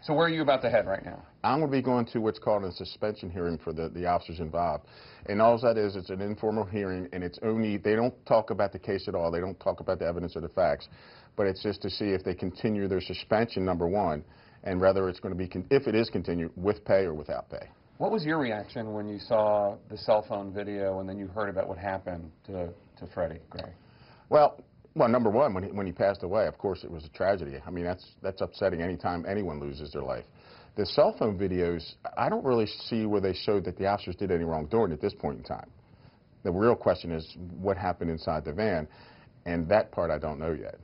So where are you about to head right now? I'm going to be going to what's called a suspension hearing for the officers involved. And all that is, it's an informal hearing, and it's only, they don't talk about the case at all. They don't talk about the evidence or the facts. But it's just to see if they continue their suspension, number one, and whether it's going to be, if it is continued, with pay or without pay. What was your reaction when you saw the cell phone video and then you heard about what happened to Freddie Gray? Well, number one, when he passed away, of course, it was a tragedy. I mean, that's upsetting any time anyone loses their life. The cell phone videos, I don't really see where they showed that the officers did any wrongdoing at this point in time. The real question is what happened inside the van, and that part I don't know yet.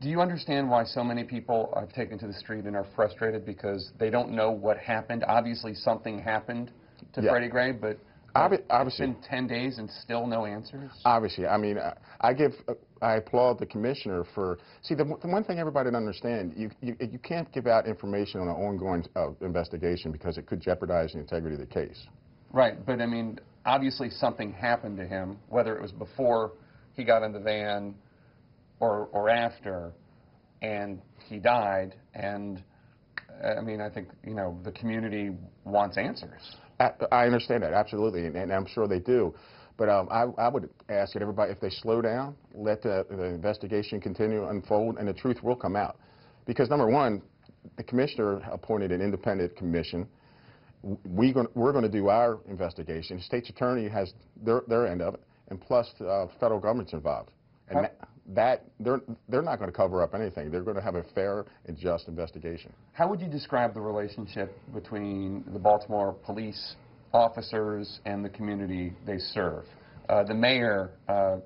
Do you understand why so many people have taken to the street and are frustrated because they don't know what happened? Obviously, something happened to Freddie Gray, but it's been 10 days and still no answers? Obviously. I mean, I applaud the commissioner for, see, the one thing everybody doesn't understand, you can't give out information on an ongoing investigation because it could jeopardize the integrity of the case. Right, but I mean, obviously something happened to him, whether it was before he got in the van or after, and he died, and I mean, I think, you know, the community wants answers. I understand that, absolutely, and I'm sure they do. But I would ask that everybody, if they slow down, let the investigation continue to unfold, and the truth will come out. Because, number one, the commissioner appointed an independent commission. We're going to do our investigation. The state's attorney has their end of it, and plus the federal government's involved. And they're not going to cover up anything. They're going to have a fair and just investigation. How would you describe the relationship between the Baltimore police officers and the community they serve? The mayor,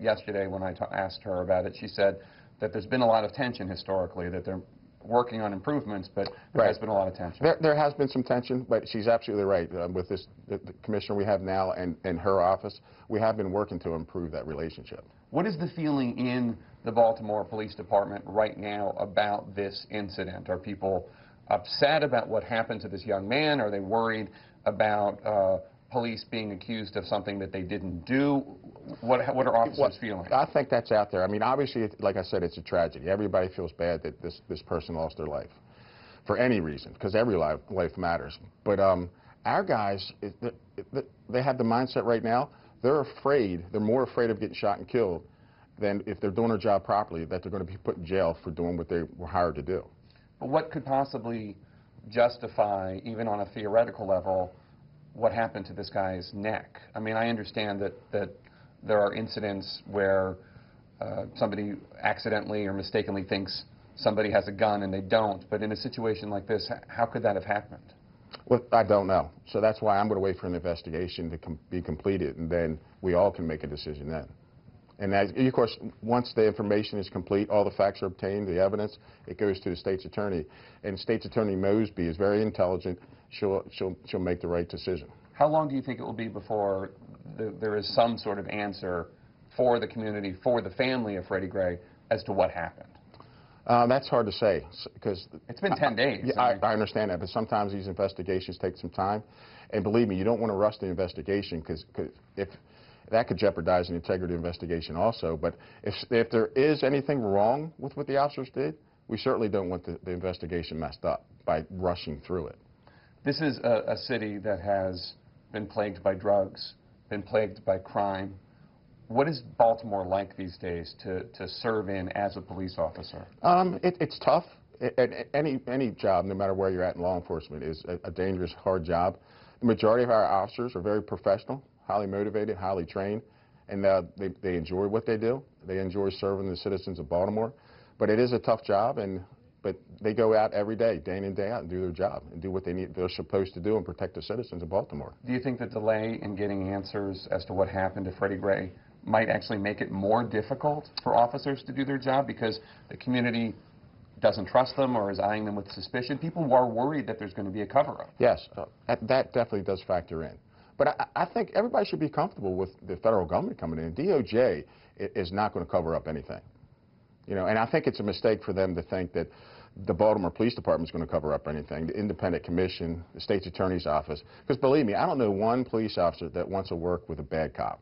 yesterday when I asked her about it, she said that there's been a lot of tension historically, that they're working on improvements, but there has been a lot of tension. There has been some tension, but she's absolutely right. With the commissioner we have now and her office, we have been working to improve that relationship. What is the feeling in the Baltimore Police Department right now about this incident? Are people upset about what happened to this young man? Are they worried about police being accused of something that they didn't do? What are officers feeling? I think that's out there. I mean, obviously, like I said, it's a tragedy. Everybody feels bad that this person lost their life for any reason, because every life matters. But our guys, they have the mindset right now, they're afraid, they're more afraid of getting shot and killed than if they're doing their job properly, that they're going to be put in jail for doing what they were hired to do. But what could possibly justify, even on a theoretical level, what happened to this guy's neck? I mean, I understand that there are incidents where somebody accidentally or mistakenly thinks somebody has a gun and they don't, but in a situation like this, how could that have happened? Well, I don't know. So that's why I'm going to wait for an investigation to be completed, and then we all can make a decision then. And of course, once the information is complete, all the facts are obtained, the evidence, it goes to the state's attorney. And State's Attorney Mosby is very intelligent. She'll make the right decision. How long do you think it will be before there is some sort of answer for the community, for the family of Freddie Gray, as to what happened? That's hard to say, because it's been 10 days. Yeah, I understand that, but sometimes these investigations take some time. And believe me, you don't want to rush the investigation, because if that could jeopardize the integrity of the investigation also. But if there is anything wrong with what the officers did, we certainly don't want the investigation messed up by rushing through it. This is a city that has been plagued by drugs, been plagued by crime. What is Baltimore like these days to serve in as a police officer? It's tough. Any job, no matter where you're at in law enforcement, is a dangerous, hard job. The majority of our officers are very professional, highly motivated, highly trained, and they enjoy what they do. They enjoy serving the citizens of Baltimore. But it is a tough job, but they go out every day, day in and day out, and do their job and do what they're supposed to do and protect the citizens of Baltimore. Do you think the delay in getting answers as to what happened to Freddie Gray might actually make it more difficult for officers to do their job because the community doesn't trust them or is eyeing them with suspicion? People are worried that there's going to be a cover-up. Yes, that definitely does factor in. But I think everybody should be comfortable with the federal government coming in. DOJ is not going to cover up anything. You know, and I think it's a mistake for them to think that the Baltimore Police Department is going to cover up anything, the independent commission, the state's attorney's office. Because believe me, I don't know one police officer that wants to work with a bad cop.